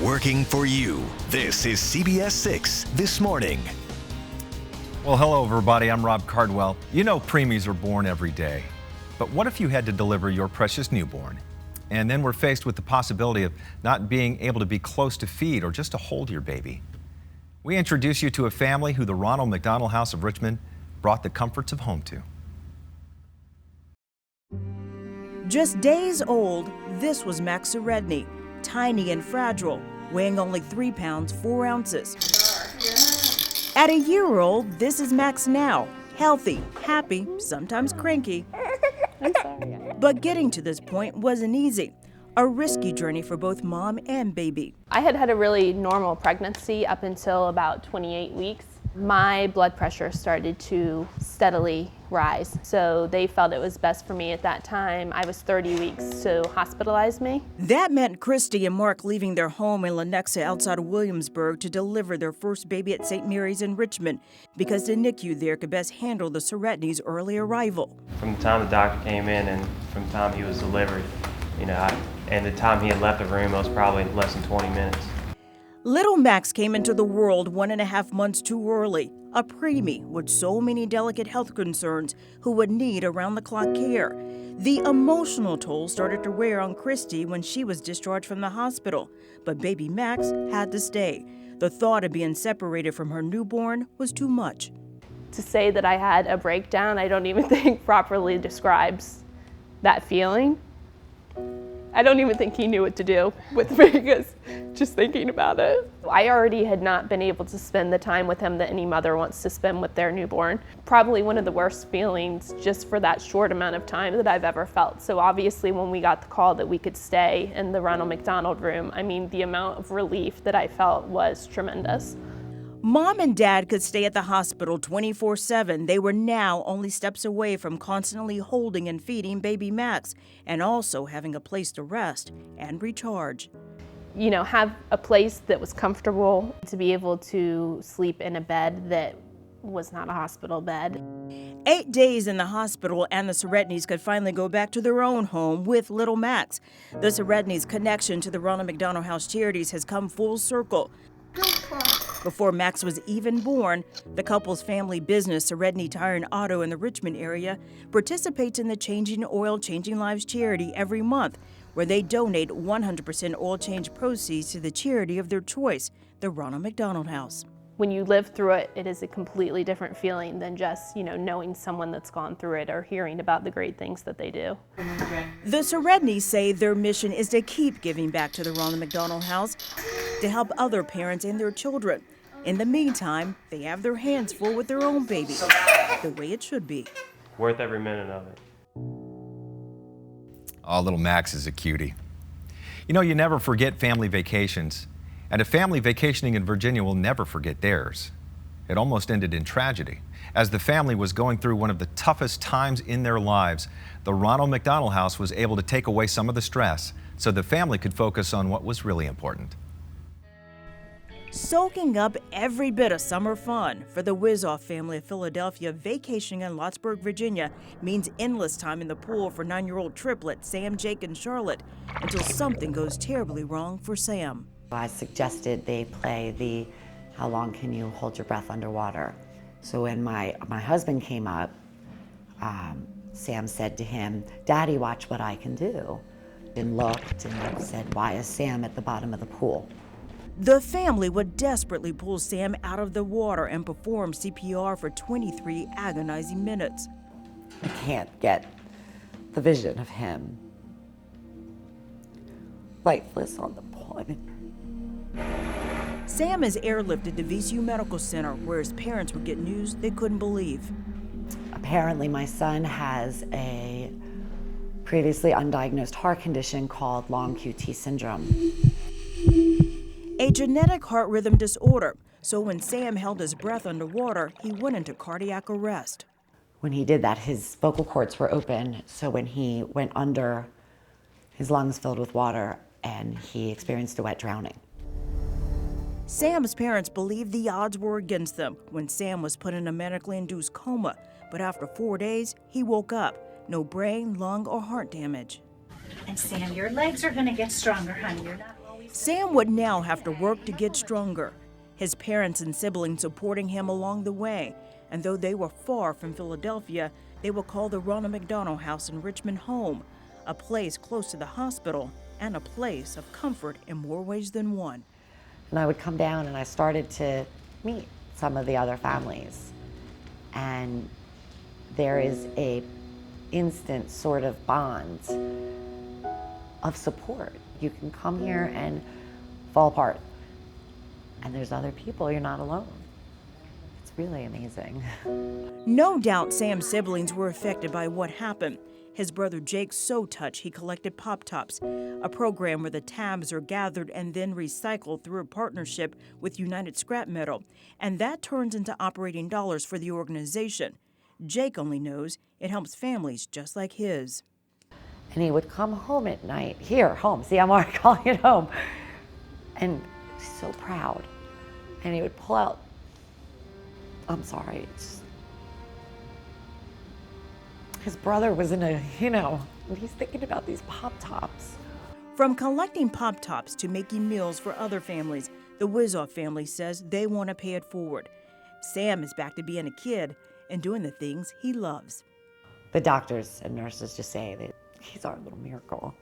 working for you. This is CBS 6 This Morning. Well, hello, everybody. I'm Rob Cardwell. You know preemies are born every day. But what if you had to deliver your precious newborn? And then we're faced with the possibility of not being able to be close to feed or just to hold your baby. We introduce you to a family who the Ronald McDonald House of Richmond brought the comforts of home to. Just days old, this was Max Seredny, tiny and fragile, weighing only 3 pounds, 4 ounces. At a year old, this is Max now, healthy, happy, sometimes cranky. I'm sorry. But getting to this point wasn't easy. A risky journey for both mom and baby. I had had a really normal pregnancy up until about 28 weeks. My blood pressure started to steadily rise, so they felt it was best for me at that time. I was 30 weeks to hospitalize me. That meant Christy and Mark leaving their home in Lenexa outside of Williamsburg to deliver their first baby at St. Mary's in Richmond because the NICU there could best handle the Seredny's early arrival. From the time the doctor came in and from the time he was delivered, and the time he had left the room, it was probably less than 20 minutes. Little Max came into the world 1.5 months too early, a preemie with so many delicate health concerns who would need around-the-clock care. The emotional toll started to wear on Christy when she was discharged from the hospital, but baby Max had to stay. The thought of being separated from her newborn was too much. To say that I had a breakdown, I don't even think properly describes that feeling. I don't even think he knew what to do with me because just thinking about it. I already had not been able to spend the time with him that any mother wants to spend with their newborn. Probably one of the worst feelings just for that short amount of time that I've ever felt. So obviously when we got the call that we could stay in the Ronald McDonald room, I mean, the amount of relief that I felt was tremendous. Mom and Dad could stay at the hospital 24/7. They were now only steps away from constantly holding and feeding baby Max and also having a place to rest and recharge. Have a place that was comfortable, to be able to sleep in a bed that was not a hospital bed. 8 days in the hospital and the Serednys could finally go back to their own home with little Max. The Serednys' connection to the Ronald McDonald House Charities has come full circle. Before Max was even born, the couple's family business, Seredny Tire and Auto in the Richmond area, participates in the Changing Oil, Changing Lives charity every month, where they donate 100% oil change proceeds to the charity of their choice, the Ronald McDonald House. When you live through it, it is a completely different feeling than just, knowing someone that's gone through it or hearing about the great things that they do. The Serednys say their mission is to keep giving back to the Ronald McDonald House to help other parents and their children. In the meantime, they have their hands full with their own baby, the way it should be. Worth every minute of it. Oh, little Max is a cutie. You never forget family vacations. And a family vacationing in Virginia will never forget theirs. It almost ended in tragedy. As the family was going through one of the toughest times in their lives, the Ronald McDonald House was able to take away some of the stress so the family could focus on what was really important. Soaking up every bit of summer fun. For the Wizoff family of Philadelphia, vacationing in Lottsburg, Virginia means endless time in the pool for 9-year-old triplets Sam, Jake, and Charlotte until something goes terribly wrong for Sam. I suggested they play the how long can you hold your breath underwater. So when my husband came up, Sam said to him, "Daddy, watch what I can do." And looked and said, "Why is Sam at the bottom of the pool?" The family would desperately pull Sam out of the water and perform CPR for 23 agonizing minutes. I can't get the vision of him lifeless on the pond. Sam is airlifted to VCU Medical Center, where his parents would get news they couldn't believe. Apparently, my son has a previously undiagnosed heart condition called long QT syndrome. A genetic heart rhythm disorder. So when Sam held his breath underwater, he went into cardiac arrest. When he did that, his vocal cords were open. So when he went under, his lungs filled with water and he experienced a wet drowning. Sam's parents believed the odds were against them when Sam was put in a medically induced coma. But after 4 days, he woke up. No brain, lung, or heart damage. And Sam, your legs are going to get stronger, honey. You're not always Sam would now have to work to get stronger, his parents and siblings supporting him along the way. And though they were far from Philadelphia, they would call the Ronald McDonald House in Richmond home, a place close to the hospital and a place of comfort in more ways than one. And I would come down and I started to meet some of the other families. And there is a instant sort of bond of support. You can come here and fall apart. And there's other people, you're not alone. It's really amazing. No doubt Sam's siblings were affected by what happened. His brother Jake's so touched he collected Pop Tops, a program where the tabs are gathered and then recycled through a partnership with United Scrap Metal. And that turns into operating dollars for the organization. Jake only knows it helps families just like his. And he would come home at night, here, home, see, I'm already calling it home. And he's so proud. And he would pull out, I'm sorry, his brother was in a, and he's thinking about these Pop Tops. From collecting Pop Tops to making meals for other families, the Wizoff family says they want to pay it forward. Sam is back to being a kid and doing the things he loves. The doctors and nurses just say that he's our little miracle.